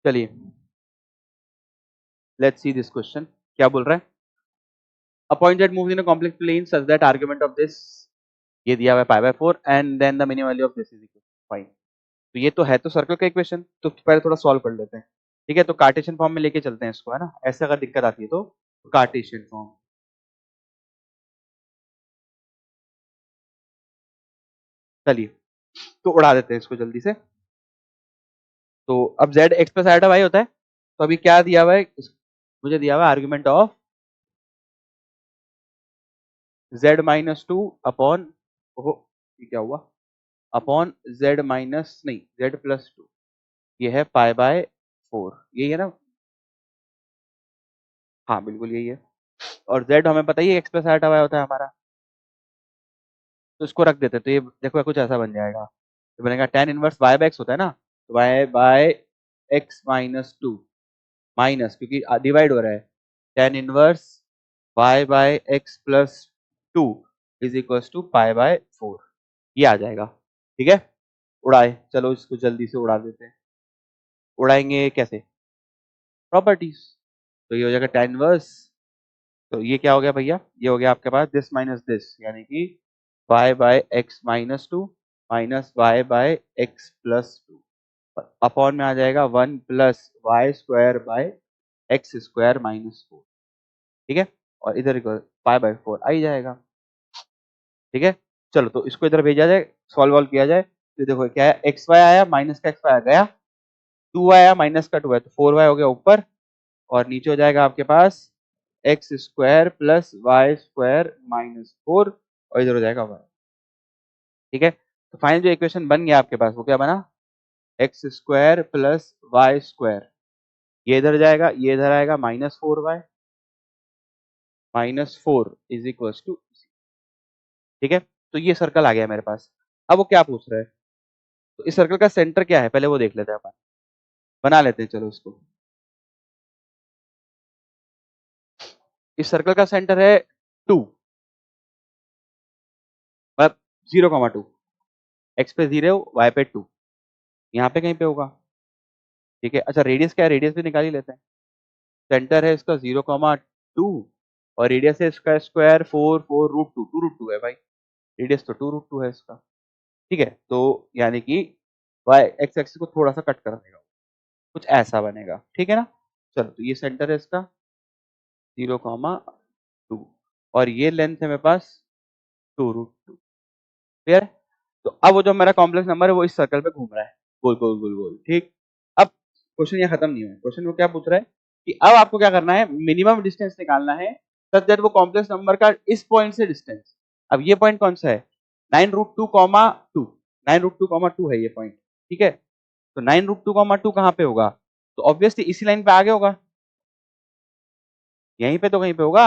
चलिए let's see this question, क्या बोल रहा है? A point that moves in a complex plane such that argument of this, ये दिया हुआ है π/4 and then the minimum value of this is equal to 5। तो ये तो है तो सर्कल का इक्वेशन, तो पहले थोड़ा सॉल्व कर लेते हैं। ठीक है, तो कार्टेशियन फॉर्म में लेके चलते हैं इसको, है ना? ऐसे अगर दिक्कत आती है तो कार्टेशियन फॉर्म। चलिए तो उड़ा देते हैं इसको जल्दी से। तो अब z x plus iota y होता है, तो अभी क्या दिया हुआ है? मुझे दिया हुआ है argument of z minus two upon, ओहो ये क्या हुआ, अपॉन z माइनस नहीं z प्लस टू, ये है π/4, यही है ना? हाँ बिल्कुल यही है। और z हमें पता ही है x प्लस आइटा y होता है हमारा, तो इसको रख देते हैं। तो ये देखो कुछ ऐसा बन जाएगा, तो बनेगा tan inverse y by x होता है ना, तो y by x minus two, minus क्योंकि डिवाइड हो रहा है, tan inverse y by x plus two is equal to π/4, ये आ जाएगा। ठीक है, उड़ाए, चलो इसको जल्दी से उड़ा देते हैं। उड़ाएंगे कैसे? प्रॉपर्टीज। तो ये हो जाएगा tan इनवर्स, तो ये क्या हो गया भैया? ये हो गया आपके पास दिस माइनस दिस, यानी कि y by x minus two minus y by x plus two, upon में आ जाएगा 1 plus Y square by X square minus 4। ठीक है, और इधर π/4 आ ही जाएगा। ठीक है, चलो तो इसको इधर भेजा जाए, सॉल्व किया जाए। तो देखो क्या है, एक्स वाई आया, माइनस का एक्स वाई आ गया, 2 आया, माइनस का 2 है, तो 4y हो गया ऊपर, और नीचे हो जाएगा आपके पास X square plus Y square minus 4, और इधर हो जाएगा y। ठीक है, तो फाइनल जो इक्वेशन बन गया आपके पास वो क्या बना? X square plus Y square, ये इधर जाएगा, ये इधर आएगा, -4y -4 इज इक्वल टू। ठीक है, तो ये सर्कल आ गया मेरे पास। अब वो क्या पूछ रहा है, तो इस सर्कल का सेंटर क्या है पहले वो देख लेते हैं अपन, बना लेते हैं चलो इसको। इस सर्कल का सेंटर है 2, मतलब 0,2, एक्स पे 0, वाई पे 2, यहाँ पे कहीं पे होगा। ठीक है, अच्छा रेडियस क्या है, रेडियस भी निकाल ही लेते हैं। सेंटर है इसका 0,2, और रेडियस है इसका स्क्वायर 4 √2 है भाई, रेडियस तो 2 √2 है इसका। ठीक है, तो यानी कि वाई एक्स एक्सिस को थोड़ा सा कट कर देगा, कुछ ऐसा बनेगा। ठीक है ना? चलो तो ये सेंटर है इसका 0,2, और ये लेंथ है मेरे पास 2 √2। क्लियर है? तो अब वो जो मेरा कॉम्प्लेक्स नंबर है वो इस सर्कल पे घूम रहा है, गोल गोल गोल गोल। ठीक, अब क्वेश्चन ये खत्म नहीं हुआ, क्वेश्चन वो क्या पूछ रहा है कि अब आपको क्या करना है, मिनिमम डिस्टेंस निकालना है सच दैट वो कॉम्प्लेक्स नंबर का इस पॉइंट से डिस्टेंस। अब ये पॉइंट कौन सा है? 9√2,2, 9√2,2 है ये पॉइंट। ठीक है, तो 9√2,2 कहाँ पे होगा? तो ऑब्वियसली इसी लाइन पे आगे होगा, यहीं पे तो कहीं पे होगा।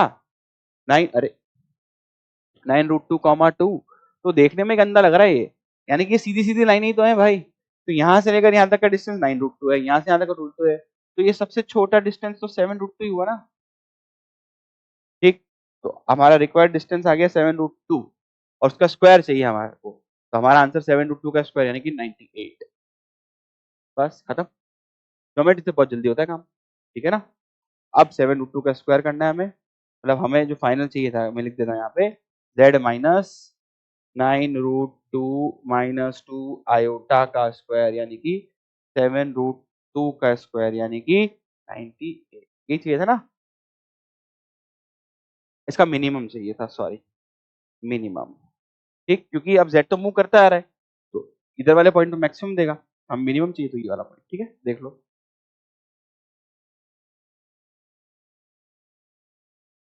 9, अरे 9√2,2 तो देखने में गंदा लग रहा है ये, यानी कि सीधी सीधी लाइन ही तो है भाई। तो यहाँ से लेकर यहाँ तक का डिस्टेंस 9√2 है, यहाँ से यहाँ तक का √2 है, तो ये सबसे छोटा डिस्टेंस तो 7√2 ही हुआ ना। ठीक, तो हमारा रिक्वायर्ड डिस्टेंस आ गया 7√2, और उसका स्क्वायर चाहिए हमारे को, तो हमारा आंसर 7√2 का स्क्वायर यानी कि 98। बस खत्म, ज्योमेट्री से बहुत जल्दी होता है काम। ठीक है ना? अब 7√2 का स्क्वायर करना है हमें, मतलब हमें जो फाइनल चाहिए था मैं लिख देता हूँ यहाँ पे, z माइनस 9√2 - 2 आयोटा का स्क्वायर यानी कि 7√2 का स्क्वायर यानी कि 98, ये चाहिए था ना? इसका मिनिमम चाहिए था, सॉरी मिनिमम। ठीक, क्योंकि अब z तो मूव करता आ रहा है, तो इधर वाले पॉइंट पे मैक्सिमम देगा, हम मिनिमम चाहिए तो ये वाला पॉइंट। ठीक है, देख लो।